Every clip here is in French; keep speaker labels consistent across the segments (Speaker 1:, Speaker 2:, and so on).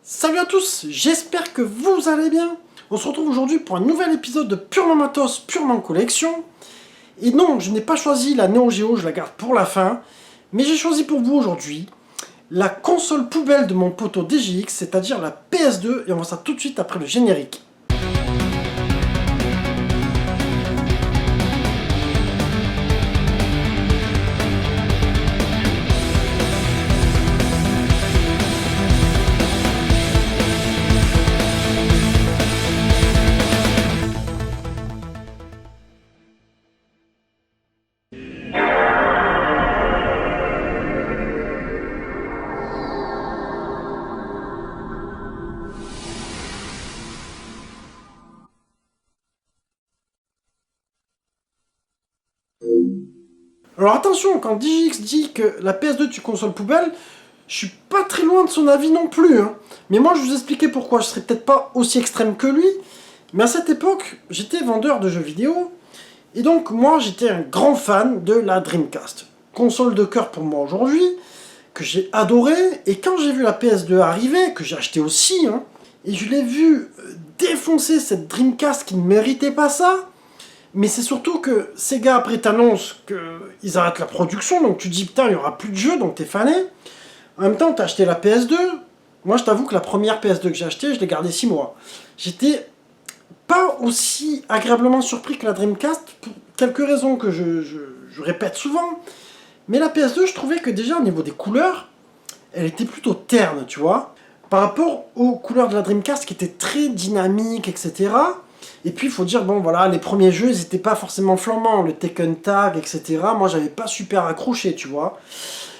Speaker 1: Salut à tous, j'espère que vous allez bien. On se retrouve aujourd'hui pour un nouvel épisode de Purement Matos, Purement Collection. Et non, je n'ai pas choisi la Neo Geo, je la garde pour la fin. Mais j'ai choisi pour vous aujourd'hui la console poubelle de mon poteau DGX, c'est-à-dire la PS2. Et on voit ça tout de suite après le générique. Alors attention, quand DGX dit que la PS2 est une console poubelle, je suis pas très loin de son avis non plus. Hein. Mais moi je vous expliquais pourquoi, je serais peut-être pas aussi extrême que lui. Mais à cette époque, j'étais vendeur de jeux vidéo. Et donc moi j'étais un grand fan de la Dreamcast. Console de cœur pour moi aujourd'hui, que j'ai adoré. Et quand j'ai vu la PS2 arriver, que j'ai acheté aussi, hein, et je l'ai vu défoncer cette Dreamcast qui ne méritait pas ça. Mais c'est surtout que Sega après t'annonce qu'ils arrêtent la production, donc tu te dis putain il n'y aura plus de jeux, donc t'es fané. En même temps t'as acheté la PS2, moi je t'avoue que la première PS2 que j'ai achetée, je l'ai gardée 6 mois. J'étais pas aussi agréablement surpris que la Dreamcast, pour quelques raisons que je répète souvent. Mais la PS2 je trouvais que déjà au niveau des couleurs, elle était plutôt terne, tu vois. Par rapport aux couleurs de la Dreamcast qui étaient très dynamiques, etc. Et puis il faut dire, bon voilà, les premiers jeux, ils n'étaient pas forcément flambants, le Tekken Tag, etc. Moi, j'avais pas super accroché, tu vois.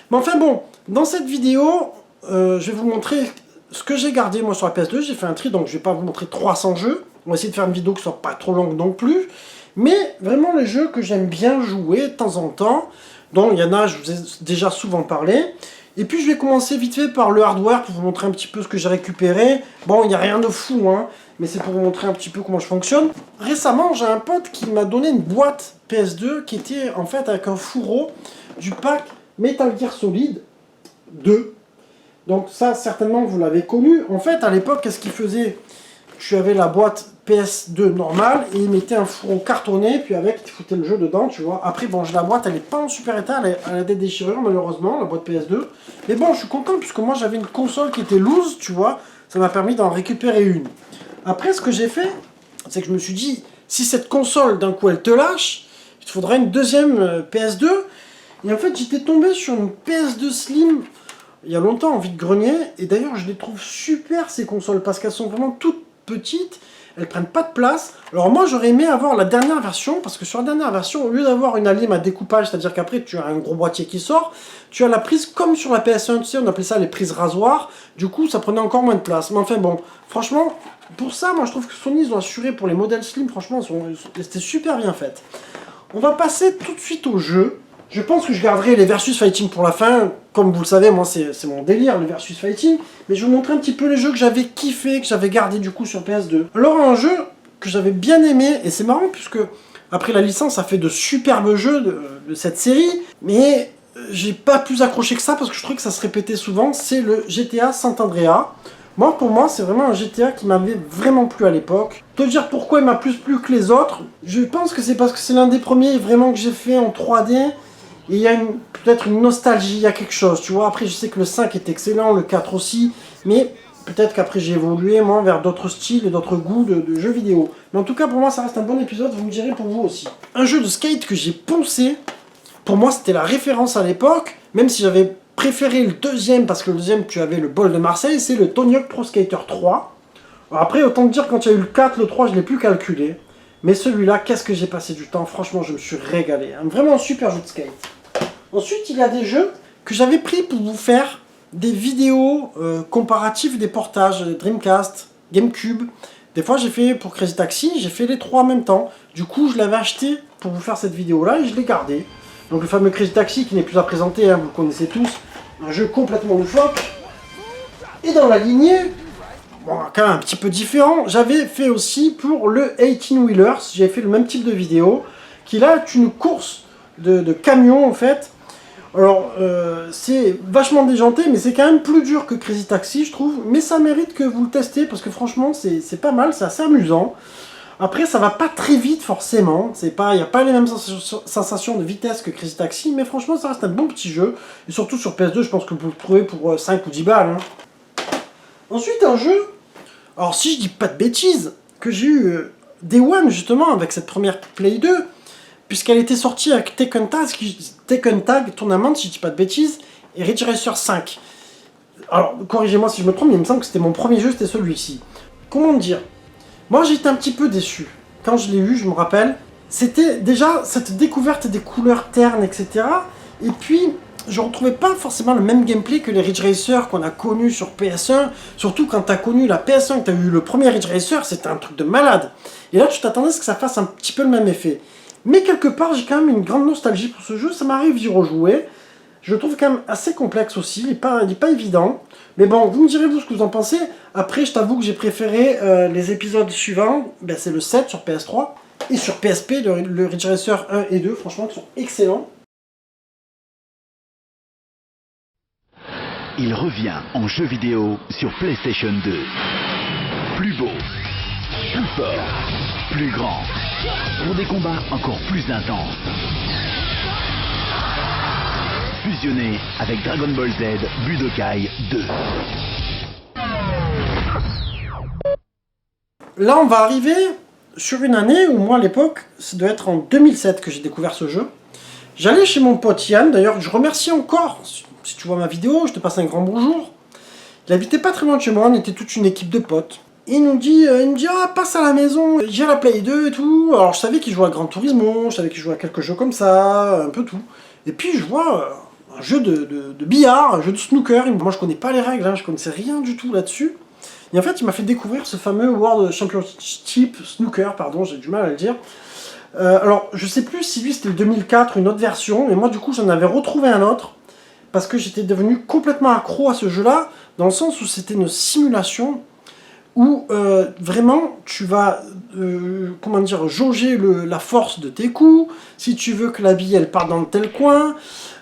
Speaker 1: Mais enfin bon, dans cette vidéo, je vais vous montrer ce que j'ai gardé, moi, sur la PS2. J'ai fait un tri, donc je vais pas vous montrer 300 jeux. On va essayer de faire une vidéo qui soit pas trop longue non plus. Mais vraiment les jeux que j'aime bien jouer de temps en temps. Donc il y en a, je vous ai déjà souvent parlé. Et puis je vais commencer vite fait par le hardware pour vous montrer un petit peu ce que j'ai récupéré. Bon, il n'y a rien de fou, hein, mais c'est pour vous montrer un petit peu comment je fonctionne. Récemment, j'ai un pote qui m'a donné une boîte PS2 qui était en fait avec un fourreau du pack Metal Gear Solid 2. Donc ça, certainement, vous l'avez connu. En fait, à l'époque, qu'est-ce qu'il faisait? Tu avais la boîte PS2 normale et il mettait un fourreau cartonné, puis avec, il foutait le jeu dedans, tu vois. Après, bon, la boîte, elle est pas en super état, elle a des déchirures, malheureusement, la boîte PS2. Mais bon, je suis content, puisque moi, j'avais une console qui était loose, tu vois. Ça m'a permis d'en récupérer une. Après, ce que j'ai fait, c'est que je me suis dit, si cette console, d'un coup, elle te lâche, il te faudra une deuxième PS2. Et en fait, j'étais tombé sur une PS2 Slim il y a longtemps en vide-grenier. Et d'ailleurs, je les trouve super, ces consoles, parce qu'elles sont vraiment toutes petites, elles prennent pas de place. Alors moi j'aurais aimé avoir la dernière version, parce que sur la dernière version, au lieu d'avoir une lame à découpage, c'est-à-dire qu'après tu as un gros boîtier qui sort, tu as la prise comme sur la PS1, tu sais, on appelait ça les prises rasoirs, du coup ça prenait encore moins de place. Mais enfin bon, franchement, pour ça, moi je trouve que Sony, ils ont assuré pour les modèles Slim, franchement, c'était super bien fait. On va passer tout de suite au jeu. Je pense que je garderai les versus fighting pour la fin. Comme vous le savez, moi c'est mon délire, le versus fighting. Mais je vais vous montrer un petit peu les jeux que j'avais kiffé, que j'avais gardé du coup sur PS2. Alors un jeu que j'avais bien aimé, et c'est marrant puisque après la licence, ça fait de superbes jeux de cette série. Mais j'ai pas plus accroché que ça parce que je trouvais que ça se répétait souvent. C'est le GTA San Andreas. Moi, pour moi, c'est vraiment un GTA qui m'avait vraiment plu à l'époque. Te dire pourquoi il m'a plus plu que les autres, je pense que c'est parce que c'est l'un des premiers vraiment que j'ai fait en 3D. Et il y a peut-être une nostalgie, il y a quelque chose, tu vois. Après, je sais que le 5 est excellent, le 4 aussi. Mais peut-être qu'après, j'ai évolué, moi, vers d'autres styles et d'autres goûts de jeux vidéo. Mais en tout cas, pour moi, ça reste un bon épisode, vous me direz pour vous aussi. Un jeu de skate que j'ai poncé. Pour moi, c'était la référence à l'époque. Même si j'avais préféré le deuxième, parce que le deuxième, tu avais le bol de Marseille, c'est le Tony Hawk Pro Skater 3. Alors après, autant te dire, quand il y a eu le 4, le 3, je ne l'ai plus calculé. Mais celui-là, qu'est-ce que j'ai passé du temps. Franchement, je me suis régalé. Vraiment un super jeu de skate. Ensuite, il y a des jeux que j'avais pris pour vous faire des vidéos comparatives des portages Dreamcast, GameCube. Des fois, j'ai fait pour Crazy Taxi, j'ai fait les trois en même temps. Du coup, je l'avais acheté pour vous faire cette vidéo-là et je l'ai gardé. Donc le fameux Crazy Taxi qui n'est plus à présenter, hein, vous le connaissez tous. Un jeu complètement loufoque. Et dans la lignée, bon, quand même un petit peu différent, j'avais fait aussi pour le 18 Wheelers, j'ai fait le même type de vidéo, qui là est une course de camions en fait. Alors, c'est vachement déjanté, mais c'est quand même plus dur que Crazy Taxi, je trouve. Mais ça mérite que vous le testez, parce que franchement, c'est pas mal, c'est assez amusant. Après, ça va pas très vite, forcément. Il n'y a pas les mêmes sensations de vitesse que Crazy Taxi, mais franchement, ça reste un bon petit jeu. Et surtout sur PS2, je pense que vous le trouvez pour 5 ou 10 balles. Hein. Ensuite, un jeu, alors si je dis pas de bêtises, que j'ai eu Day One, justement, avec cette première Play 2, puisqu'elle était sortie avec Tekken Tag Tournament, si je dis pas de bêtises, et Ridge Racer 5. Alors, corrigez-moi si je me trompe, mais il me semble que c'était mon premier jeu, c'était celui-ci. Comment dire? Moi, j'étais un petit peu déçu. Quand je l'ai eu, je me rappelle, c'était déjà cette découverte des couleurs ternes, etc. Et puis, je retrouvais pas forcément le même gameplay que les Ridge Racer qu'on a connus sur PS1. Surtout quand tu as connu la PS1, que tu as eu le premier Ridge Racer, c'était un truc de malade. Et là, tu t'attendais à ce que ça fasse un petit peu le même effet. Mais quelque part, j'ai quand même une grande nostalgie pour ce jeu, ça m'arrive d'y rejouer. Je le trouve quand même assez complexe aussi, il n'est pas évident. Mais bon, vous me direz vous ce que vous en pensez. Après, je t'avoue que j'ai préféré les épisodes suivants, ben, c'est le 7 sur PS3, et sur PSP, le Ridge Racer 1 et 2, franchement, qui sont excellents.
Speaker 2: Il revient en jeu vidéo sur PlayStation 2. Plus beau, plus fort, plus grand, pour des combats encore plus intenses. Fusionné avec Dragon Ball Z Budokai 2.
Speaker 1: Là, on va arriver sur une année où moi, à l'époque, ça doit être en 2007 que j'ai découvert ce jeu. J'allais chez mon pote Yann, d'ailleurs, je remercie encore, si tu vois ma vidéo, je te passe un grand bonjour. Il habitait pas très loin de chez moi, on était toute une équipe de potes. Et il me dit, ah, passe à la maison, j'ai la Play 2 et tout. Alors, je savais qu'il jouait à Gran Turismo, je savais qu'il jouait à quelques jeux comme ça, un peu tout. Et puis, je vois un jeu de billard, un jeu de snooker. Moi, je connais pas les règles, hein, je connaissais rien du tout là-dessus. Et en fait, il m'a fait découvrir ce fameux World Championship Snooker, pardon, j'ai du mal à le dire. Alors, je sais plus si lui c'était le 2004, une autre version, mais moi, du coup, j'en avais retrouvé un autre, parce que j'étais devenu complètement accro à ce jeu-là, dans le sens où c'était une simulation où vraiment tu vas comment dire, jauger la force de tes coups. Si tu veux que la bille elle parte dans tel coin,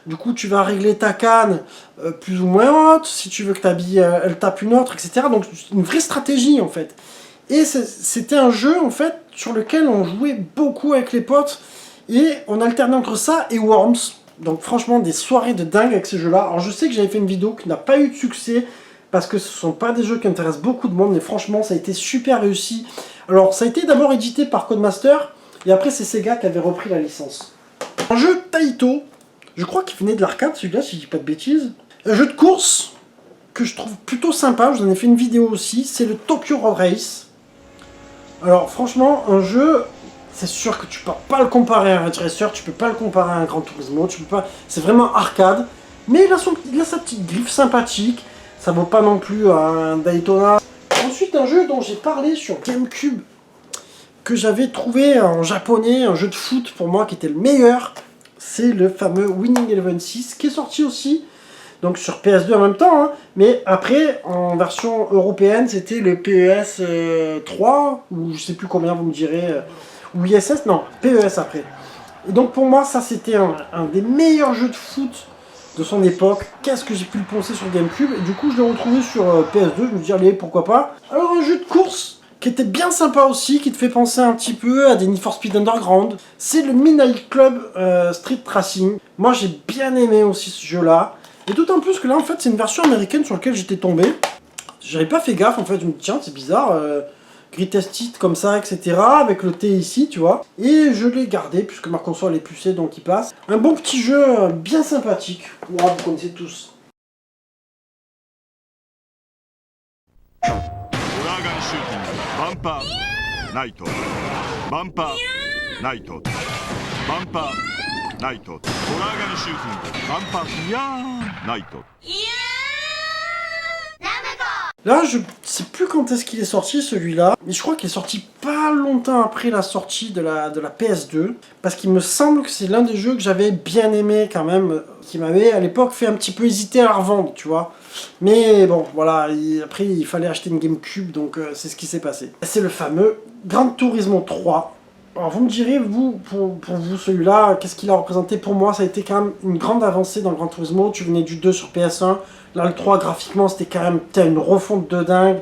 Speaker 1: du coup tu vas régler ta canne plus ou moins haute. Si tu veux que ta bille elle tape une autre, etc. Donc une vraie stratégie en fait. Et c'était un jeu en fait sur lequel on jouait beaucoup avec les potes et on alternait entre ça et Worms. Donc franchement des soirées de dingue avec ces jeux-là. Alors je sais que j'avais fait une vidéo qui n'a pas eu de succès, parce que ce ne sont pas des jeux qui intéressent beaucoup de monde, mais franchement, ça a été super réussi. Alors, ça a été d'abord édité par Codemaster, et après, c'est Sega qui avait repris la licence. Un jeu Taito, je crois qu'il venait de l'arcade, celui-là, si je dis pas de bêtises. Un jeu de course que je trouve plutôt sympa, je vous en ai fait une vidéo aussi, c'est le Tokyo Road Race. Alors, franchement, un jeu, c'est sûr que tu peux pas le comparer à un Ridge Racer, tu peux pas le comparer à un Gran Turismo, tu peux pas... C'est vraiment arcade, mais il a sa petite griffe sympathique. Ça vaut pas non plus un Daytona. Ensuite, un jeu dont j'ai parlé sur GameCube, que j'avais trouvé en japonais, un jeu de foot pour moi qui était le meilleur, c'est le fameux Winning Eleven 6, qui est sorti aussi, donc sur PS2 en même temps, hein, mais après, en version européenne, c'était le PES 3, ou je sais plus combien vous me direz, ou ISS, non, PES après. Et donc pour moi, ça c'était un des meilleurs jeux de foot de son époque. Qu'est-ce que j'ai pu le poncer sur GameCube, et du coup je l'ai retrouvé sur PS2, je me dis allez pourquoi pas. Alors un jeu de course qui était bien sympa aussi, qui te fait penser un petit peu à des Need for Speed Underground, c'est le Midnight Club Street Racing. Moi j'ai bien aimé aussi ce jeu là, et d'autant plus que là en fait c'est une version américaine sur laquelle j'étais tombé. J'avais pas fait gaffe en fait, je me dis tiens c'est bizarre, Greatest Hits comme ça, etc. Avec le T ici, tu vois. Et je l'ai gardé puisque ma console est pucée, donc il passe. Un bon petit jeu bien sympathique. Voilà, vous connaissez tous. Là, je sais plus quand est-ce qu'il est sorti celui-là, mais je crois qu'il est sorti pas longtemps après la sortie de la PS2, parce qu'il me semble que c'est l'un des jeux que j'avais bien aimé quand même, qui m'avait à l'époque fait un petit peu hésiter à la revendre, tu vois. Mais bon, voilà, après il fallait acheter une GameCube, donc c'est ce qui s'est passé. C'est le fameux Gran Turismo 3, Alors vous me direz, vous, pour vous celui-là, qu'est-ce qu'il a représenté pour moi? Ça a été quand même une grande avancée dans le Gran Turismo. Tu venais du 2 sur PS1, là le 3 graphiquement c'était quand même une refonte de dingue.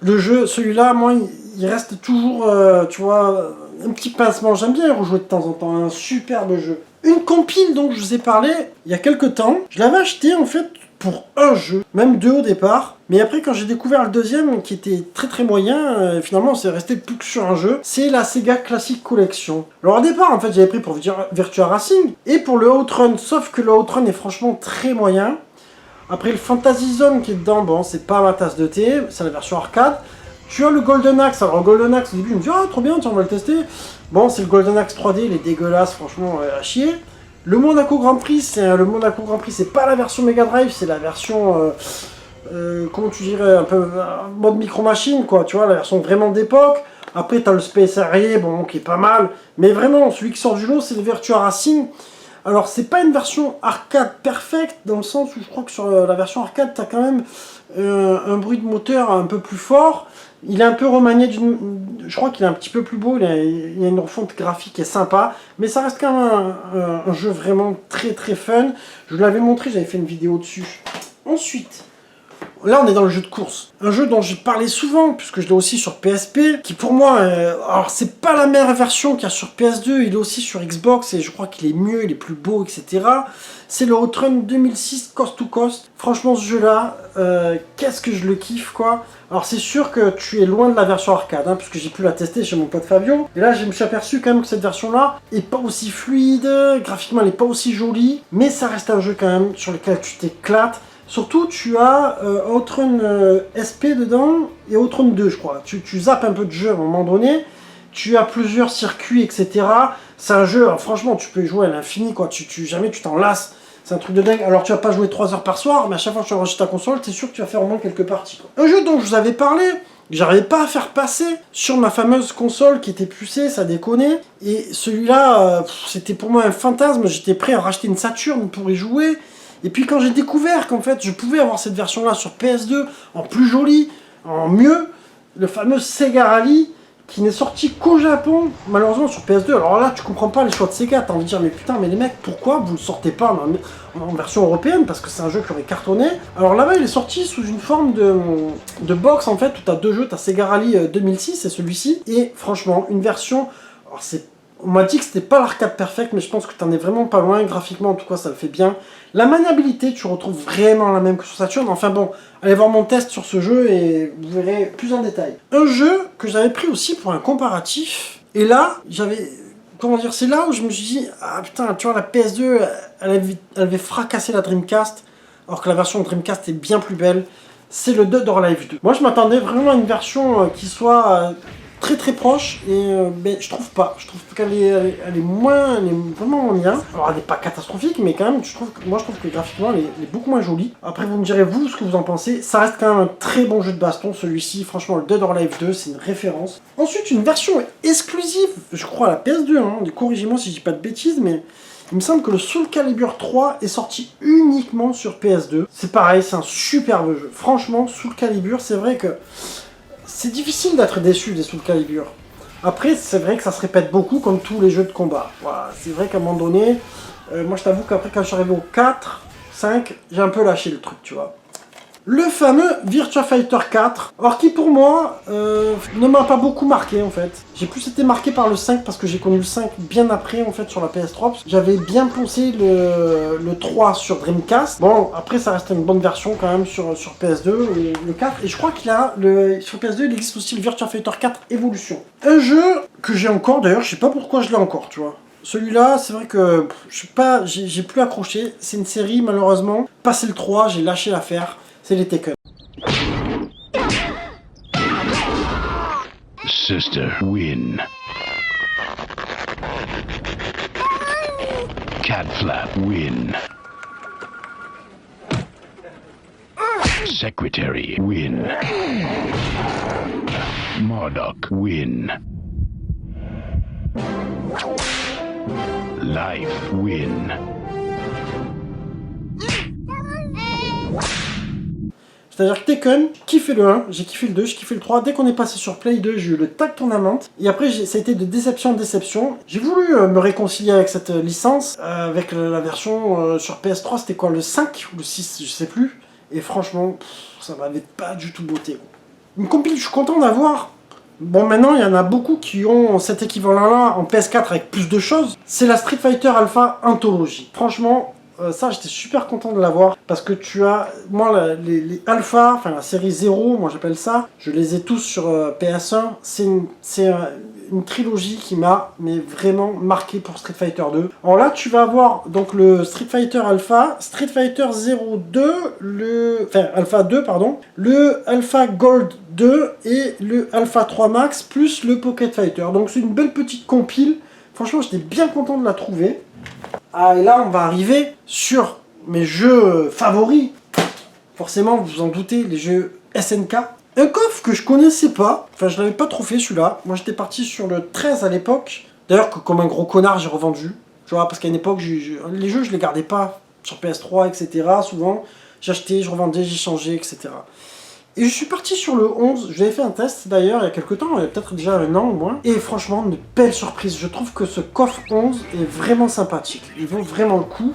Speaker 1: Le jeu, celui-là, moi il reste toujours, tu vois, un petit pincement. J'aime bien y rejouer de temps en temps, un superbe jeu. Une compile dont je vous ai parlé il y a quelques temps, je l'avais acheté en fait pour un jeu, même deux au départ. Mais après, quand j'ai découvert le deuxième, qui était très très moyen, finalement, c'est resté plus que sur un jeu. C'est la Sega Classic Collection. Alors au départ, en fait, j'avais pris pour Virtua Racing et pour le Outrun, sauf que le Outrun est franchement très moyen. Après, le Fantasy Zone qui est dedans, bon, c'est pas ma tasse de thé, c'est la version arcade. Tu as le Golden Axe. Alors, le Golden Axe, au début, je me dis, ah, trop bien, tiens, on va le tester. Bon, c'est le Golden Axe 3D, il est dégueulasse, franchement, à chier. Le Monaco Grand Prix, c'est pas la version Mega Drive, c'est la version, comment tu dirais, un peu mode micro machine, quoi, tu vois, la version vraiment d'époque. Après, t'as le Space Harrier, bon, qui est pas mal, mais vraiment, celui qui sort du lot, c'est le Virtua Racing. Alors, c'est pas une version arcade perfecte, dans le sens où je crois que sur la version arcade, t'as quand même un bruit de moteur un peu plus fort. Il est un peu remanié je crois qu'il est un petit peu plus beau, il y a une refonte graphique qui est sympa, mais ça reste quand même un jeu vraiment très très fun. Je vous l'avais montré, j'avais fait une vidéo dessus. Ensuite, là on est dans le jeu de course. Un jeu dont j'ai parlé souvent, puisque je l'ai aussi sur PSP, qui pour moi, alors c'est pas la meilleure version qu'il y a sur PS2, il est aussi sur Xbox, et je crois qu'il est mieux, il est plus beau, etc. C'est le Outrun 2006 Coast to Coast. Franchement ce jeu-là, qu'est-ce que je le kiffe, quoi. Alors c'est sûr que tu es loin de la version arcade, hein, puisque j'ai pu la tester chez mon pote Fabio. Et là je me suis aperçu quand même que cette version-là est pas aussi fluide, graphiquement elle est pas aussi jolie, mais ça reste un jeu quand même sur lequel tu t'éclates. Surtout tu as Outrun SP dedans et Outrun 2 je crois. Tu zappes un peu de jeu à un moment donné, tu as plusieurs circuits, etc. C'est un jeu, alors, franchement tu peux y jouer à l'infini, quoi. Jamais tu t'en lasses. C'est un truc de dingue. Alors tu vas pas jouer 3 heures par soir, mais à chaque fois que tu enregistres ta console, t'es sûr que tu vas faire au moins quelques parties, quoi. Un jeu dont je vous avais parlé, que j'arrivais pas à faire passer sur ma fameuse console qui était pucée, ça déconnait. Et celui-là, c'était pour moi un fantasme. J'étais prêt à racheter une Saturn pour y jouer. Et puis quand j'ai découvert qu'en fait je pouvais avoir cette version-là sur PS2, en plus jolie, en mieux, le fameux Sega Rally, qui n'est sorti qu'au Japon, malheureusement sur PS2. Alors là, tu comprends pas les choix de Sega, t'as envie de dire, mais putain, mais les mecs, pourquoi vous le sortez pas en version européenne? Parce que c'est un jeu qui aurait cartonné. Alors là-bas, il est sorti sous une forme de box, en fait, où t'as deux jeux, t'as Sega Rally 2006 et celui-ci, et franchement, une version, alors on m'a dit que c'était pas l'arcade perfect, mais je pense que t'en es vraiment pas loin, graphiquement en tout cas ça le fait bien. La maniabilité, tu retrouves vraiment la même que sur Saturn. Enfin bon, allez voir mon test sur ce jeu et vous verrez plus en détail. Un jeu que j'avais pris aussi pour un comparatif, et là, comment dire, c'est là où je me suis dit, ah putain, tu vois, la PS2, elle avait fracassé la Dreamcast, alors que la version Dreamcast est bien plus belle. C'est le Dead or Alive 2. Moi je m'attendais vraiment à une version qui soit très très proche, et mais je trouve pas. Je trouve qu'elle est vraiment moins bien. Alors elle n'est pas catastrophique, mais quand même, moi je trouve que graphiquement elle est beaucoup moins jolie. Après vous me direz vous ce que vous en pensez. Ça reste quand même un très bon jeu de baston celui-ci. Franchement le Dead or Alive 2 c'est une référence. Ensuite une version exclusive, je crois à la PS2, hein. Corrigez-moi si je dis pas de bêtises, mais il me semble que le Soul Calibur 3 est sorti uniquement sur PS2. C'est pareil, c'est un superbe jeu. Franchement, Soul Calibur, c'est vrai que c'est difficile d'être déçu des Soul Calibur. Après, c'est vrai que ça se répète beaucoup comme tous les jeux de combat. Voilà, c'est vrai qu'à un moment donné, moi je t'avoue qu'après quand je suis arrivé au 4, 5, j'ai un peu lâché le truc, tu vois. Le fameux Virtua Fighter 4, alors qui pour moi ne m'a pas beaucoup marqué en fait. J'ai plus été marqué par le 5 parce que j'ai connu le 5 bien après en fait sur la PS3. J'avais bien poncé le 3 sur Dreamcast. Bon après ça reste une bonne version quand même sur PS2, le 4. Et je crois qu'il a sur PS2 il existe aussi le Virtua Fighter 4 Evolution. Un jeu que j'ai encore d'ailleurs, je sais pas pourquoi je l'ai encore, tu vois. Celui-là, c'est vrai que j'ai plus accroché. C'est une série malheureusement. Passé le 3, j'ai lâché l'affaire. C'est les Tekken.
Speaker 2: Sister win. Cat flap win. Secretary win. Murdoch win. Life win.
Speaker 1: C'est-à-dire que Tekken, j'ai kiffé le 1, j'ai kiffé le 2, j'ai kiffé le 3. Dès qu'on est passé sur Play 2, j'ai eu le Tag Tournament. Et après, ça a été de déception en déception. J'ai voulu me réconcilier avec cette licence, avec la version sur PS3, c'était quoi, le 5 ou le 6, je sais plus. Et franchement, ça m'avait pas du tout botté. Une compile, je suis content d'avoir. Bon, maintenant, il y en a beaucoup qui ont cet équivalent-là en PS4 avec plus de choses. C'est la Street Fighter Alpha Anthology. Franchement, ça, j'étais super content de l'avoir parce que tu as, moi, les Alpha, enfin la série 0, moi j'appelle ça, je les ai tous sur PS1. C'est une trilogie qui m'a vraiment marqué pour Street Fighter 2. Alors là, tu vas avoir donc le Street Fighter Alpha, Street Fighter 02, Alpha 2, pardon, le Alpha Gold 2 et le Alpha 3 Max, plus le Pocket Fighter. Donc c'est une belle petite compile. Franchement, j'étais bien content de la trouver. Ah, et là, on va arriver sur mes jeux favoris. Forcément, vous vous en doutez, les jeux SNK. Un coffre que je connaissais pas. Enfin, je l'avais pas trop fait celui-là. Moi, j'étais parti sur le 13 à l'époque. D'ailleurs, comme un gros connard, j'ai revendu. Tu vois, parce qu'à une époque, les jeux, je les gardais pas sur PS3, etc. Souvent, j'achetais, je revendais, j'échangeais, etc. Et je suis parti sur le 11, j'avais fait un test d'ailleurs il y a quelques temps, il y a peut-être déjà un an au moins. Et franchement, une belle surprise. Je trouve que ce coffre 11 est vraiment sympathique. Il vaut vraiment le coup.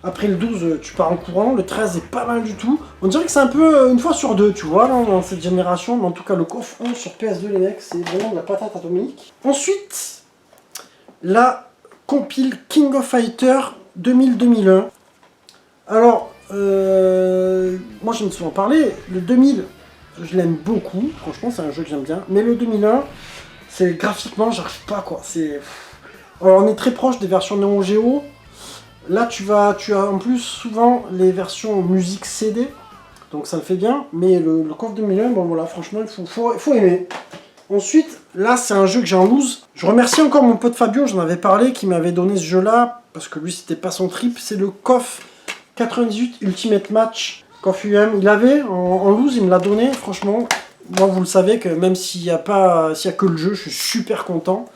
Speaker 1: Après le 12, tu pars en courant. Le 13 est pas mal du tout. On dirait que c'est un peu une fois sur deux, tu vois, dans cette génération. Mais en tout cas, le coffre 11 sur PS2, les mecs, c'est vraiment de la patate atomique. Ensuite, la compile King of Fighter 2000-2001. Alors, moi je me suis en parlé, le 2000, je l'aime beaucoup, franchement c'est un jeu que j'aime bien, mais le 2001, c'est graphiquement, j'arrive pas quoi, c'est... Alors on est très proche des versions Neo Geo, là tu as en plus souvent les versions musique CD, donc ça le fait bien, mais le coffre 2001, bon voilà, franchement il faut aimer. Ensuite, là c'est un jeu que j'ai en loose, je remercie encore mon pote Fabio, j'en avais parlé, qui m'avait donné ce jeu là, parce que lui c'était pas son trip, c'est le KOF 98 Ultimate Match KOF UM. Il avait en loose, il me l'a donné. Franchement, moi vous le savez que même s'il n'y a que le jeu, je suis super content.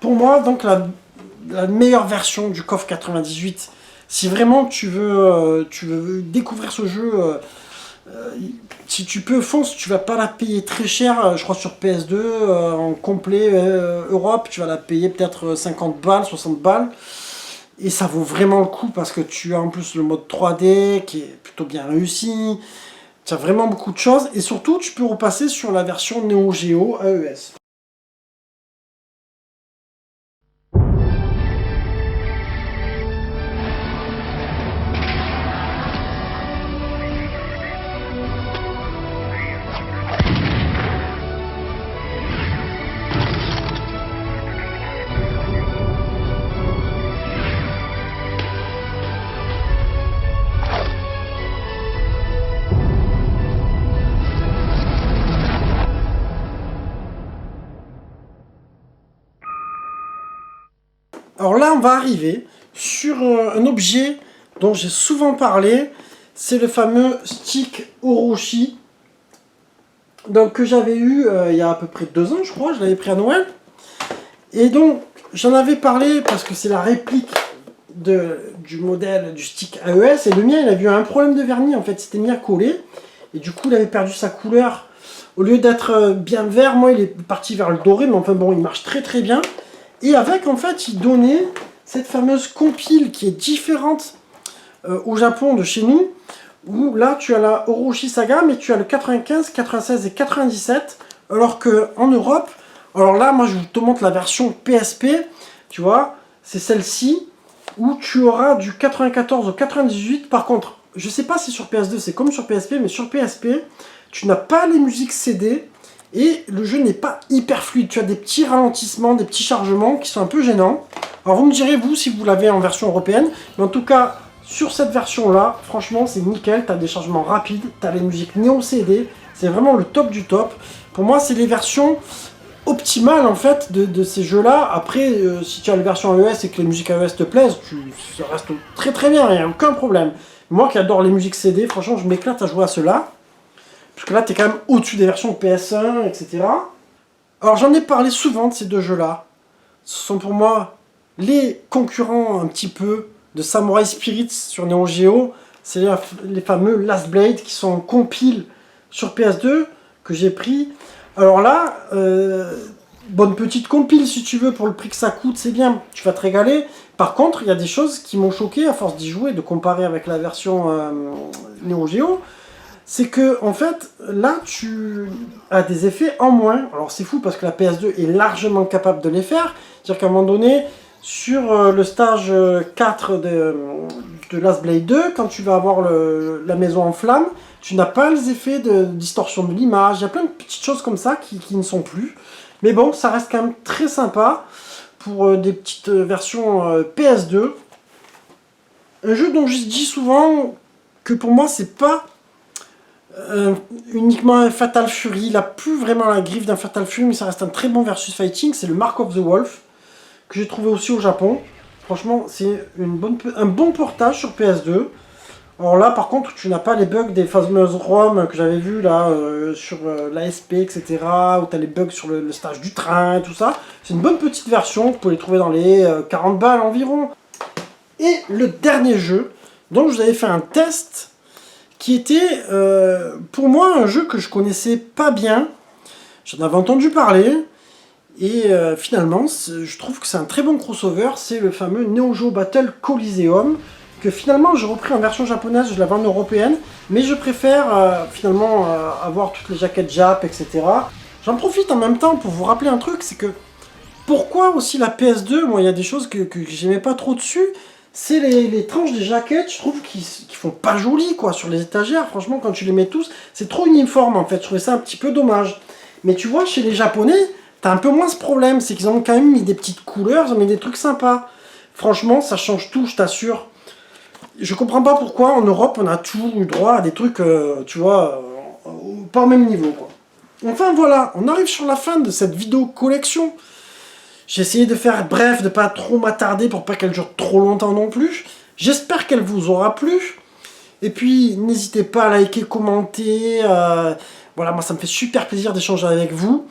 Speaker 1: Pour moi, donc la meilleure version du KOF 98. Si vraiment tu veux découvrir ce jeu, si tu peux, fonce. Tu vas pas la payer très cher. Je crois sur PS2 en complet Europe, tu vas la payer peut-être 50 balles, 60 balles. Et ça vaut vraiment le coup parce que tu as en plus le mode 3D qui est plutôt bien réussi. Tu as vraiment beaucoup de choses. Et surtout, tu peux repasser sur la version Neo Geo AES. Alors là, on va arriver sur un objet dont j'ai souvent parlé. C'est le fameux stick Orochi. Donc, que j'avais eu il y a à peu près 2 ans, je crois. Je l'avais pris à Noël. Et donc, j'en avais parlé parce que c'est la réplique du modèle du stick AES. Et le mien, il avait eu un problème de vernis. En fait, c'était mis à coller. Et du coup, il avait perdu sa couleur. Au lieu d'être bien vert, moi, il est parti vers le doré. Mais enfin, bon, il marche très très bien. Et avec, en fait, il donnait cette fameuse compile qui est différente au Japon de chez nous, où là, tu as la Orochi Saga, mais tu as le 95, 96 et 97, alors qu'en Europe, alors là, moi, je te montre la version PSP, tu vois, c'est celle-ci, où tu auras du 94 au 98. Par contre, je sais pas si sur PS2, c'est comme sur PSP, mais sur PSP, tu n'as pas les musiques CD, et le jeu n'est pas hyper fluide. Tu as des petits ralentissements, des petits chargements qui sont un peu gênants. Alors vous me direz, vous, si vous l'avez en version européenne. Mais en tout cas, sur cette version-là, franchement, c'est nickel. Tu as des chargements rapides, tu as les musiques Neo CD. C'est vraiment le top du top. Pour moi, c'est les versions optimales, en fait, de ces jeux-là. Après, si tu as les versions AES et que les musiques AES te plaisent, ça reste très très bien, il n'y a aucun problème. Moi qui adore les musiques CD, franchement, je m'éclate à jouer à cela. Parce que là, tu es quand même au-dessus des versions PS1, etc. Alors, j'en ai parlé souvent de ces deux jeux-là. Ce sont pour moi les concurrents un petit peu de Samurai Spirits sur Neo Geo. c'est les fameux Last Blade qui sont en compile sur PS2 que j'ai pris. Alors là, bonne petite compile si tu veux, pour le prix que ça coûte, c'est bien, tu vas te régaler. Par contre, il y a des choses qui m'ont choqué à force d'y jouer, de comparer avec la version Neo Geo. C'est que, en fait, là, tu as des effets en moins. Alors c'est fou parce que la PS2 est largement capable de les faire. C'est-à-dire qu'à un moment donné, sur le stage 4 de Last Blade 2, quand tu vas avoir la maison en flammes, tu n'as pas les effets de distorsion de l'image. Il y a plein de petites choses comme ça qui ne sont plus. Mais bon, ça reste quand même très sympa pour des petites versions PS2. Un jeu dont je dis souvent que pour moi, c'est pas uniquement un Fatal Fury. Il n'a plus vraiment la griffe d'un Fatal Fury, mais ça reste un très bon versus fighting. C'est le Mark of the Wolf, que j'ai trouvé aussi au Japon. Franchement, c'est un bon portage sur PS2. Alors là, par contre, tu n'as pas les bugs des fameuses ROM que j'avais vu là sur l'ASP, etc. Où tu as les bugs sur le stage du train et tout ça. C'est une bonne petite version, vous pouvez les trouver dans les 40 balles environ. Et le dernier jeu, dont je vous avais fait un test, qui était pour moi un jeu que je connaissais pas bien. J'en avais entendu parler. Et finalement, je trouve que c'est un très bon crossover. C'est le fameux Neo Geo Battle Coliseum, que finalement j'ai repris en version japonaise, je l'avais en européenne, mais je préfère finalement avoir toutes les jaquettes Jap, etc. J'en profite en même temps pour vous rappeler un truc, c'est que pourquoi aussi la PS2, moi il y a des choses que j'aimais pas trop dessus, c'est les tranches des jaquettes, je trouve qu'ils font pas joli quoi sur les étagères, franchement quand tu les mets tous, c'est trop uniforme en fait, je trouvais ça un petit peu dommage. Mais tu vois, chez les japonais, t'as un peu moins ce problème, c'est qu'ils ont quand même mis des petites couleurs, ils ont mis des trucs sympas. Franchement, ça change tout, je t'assure. Je comprends pas pourquoi en Europe on a toujours eu droit à des trucs, tu vois, pas au même niveau quoi. Enfin voilà, on arrive sur la fin de cette vidéo collection. J'ai essayé de faire bref, de pas trop m'attarder pour pas qu'elle dure trop longtemps non plus. J'espère qu'elle vous aura plu. Et puis n'hésitez pas à liker, commenter. Voilà, moi ça me fait super plaisir d'échanger avec vous.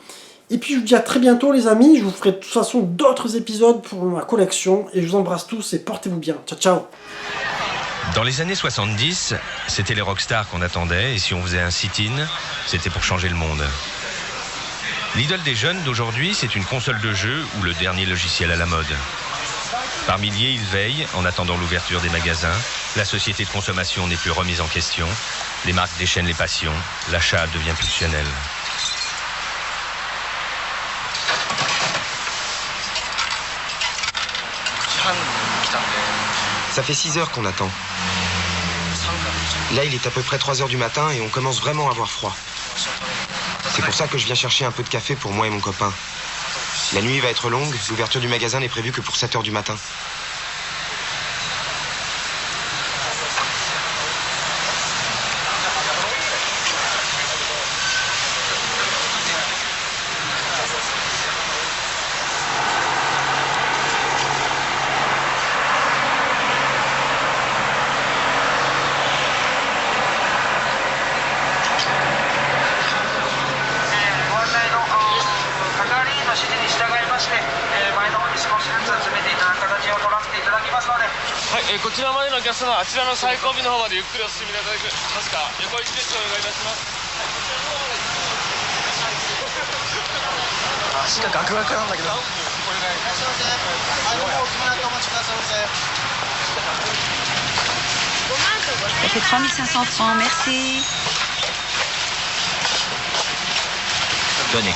Speaker 1: Et puis je vous dis à très bientôt les amis. Je vous ferai de toute façon d'autres épisodes pour ma collection. Et je vous embrasse tous et portez-vous bien. Ciao ciao.
Speaker 3: Dans les années 70, c'était les rockstars qu'on attendait, et si on faisait un sit-in, c'était pour changer le monde. L'idole des jeunes d'aujourd'hui, c'est une console de jeu ou le dernier logiciel à la mode. Par milliers, ils veillent en attendant l'ouverture des magasins. La société de consommation n'est plus remise en question. Les marques déchaînent les passions. L'achat devient pulsionnel.
Speaker 4: Ça fait 6 heures qu'on attend. Là, il est à peu près 3 heures du matin et on commence vraiment à avoir froid. C'est pour ça que je viens chercher un peu de café pour moi et mon copain. La nuit va être longue, l'ouverture du magasin n'est prévue que pour 7 heures du matin.
Speaker 5: Ça fait 3500 francs, merci.
Speaker 3: Donnez.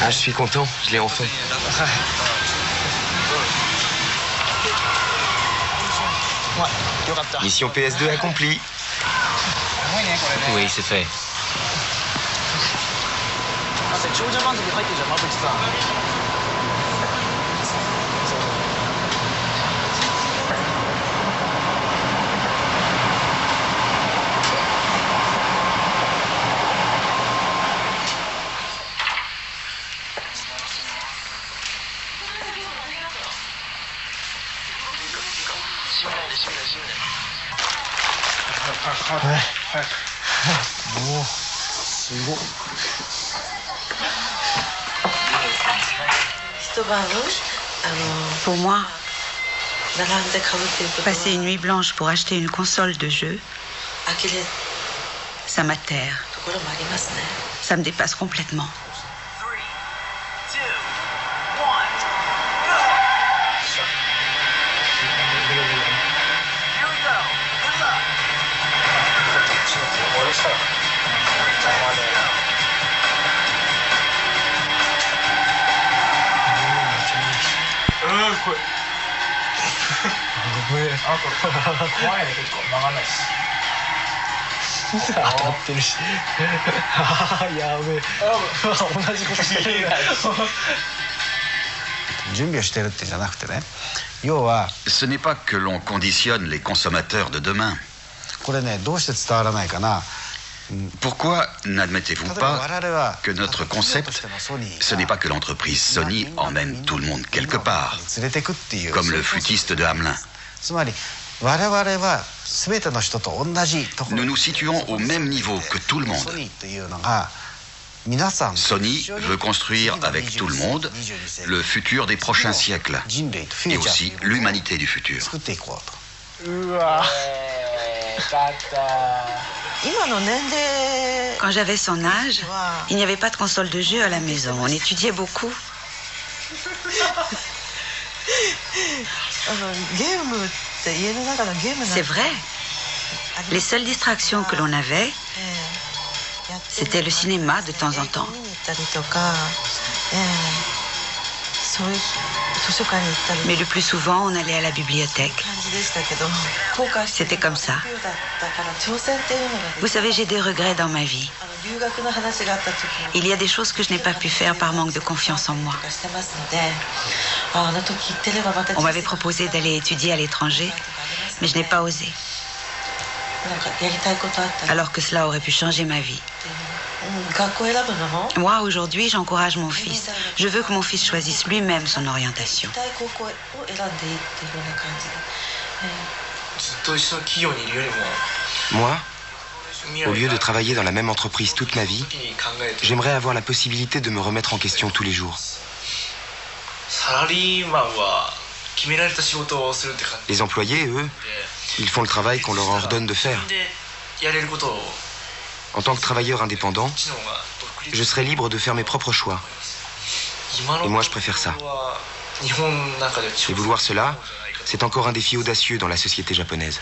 Speaker 4: Ah, je suis content, je l'ai enfin. Mission PS2 accomplie.
Speaker 3: Oui, c'est fait.
Speaker 5: Isto rouge. Pour moi, passer une nuit blanche pour acheter une console de jeu, ça m'atterre. Ça me dépasse complètement.
Speaker 6: Ce n'est pas que l'on conditionne les consommateurs de demain. Pourquoi n'admettez-vous pas que notre concept, ce n'est pas que l'entreprise Sony emmène tout le monde quelque part, comme le flûtiste de Hamelin. Nous nous situons au même niveau que tout le monde. Sony veut construire avec tout le monde le futur des prochains siècles et aussi l'humanité du futur.
Speaker 5: Quand j'avais son âge, il n'y avait pas de console de jeu à la maison. On étudiait beaucoup. C'est vrai. Les seules distractions que l'on avait, c'était le cinéma de temps en temps. Mais le plus souvent, on allait à la bibliothèque. C'était comme ça. Vous savez, j'ai des regrets dans ma vie. Il y a des choses que je n'ai pas pu faire par manque de confiance en moi. On m'avait proposé d'aller étudier à l'étranger, mais je n'ai pas osé. Alors que cela aurait pu changer ma vie. Moi, aujourd'hui, j'encourage mon fils. Je veux que mon fils choisisse lui-même son orientation.
Speaker 4: Moi, au lieu de travailler dans la même entreprise toute ma vie, j'aimerais avoir la possibilité de me remettre en question tous les jours. Les employés, eux, ils font le travail qu'on leur ordonne de faire. En tant que travailleur indépendant, je serai libre de faire mes propres choix. Et moi, je préfère ça. Et vouloir cela, c'est encore un défi audacieux dans la société japonaise.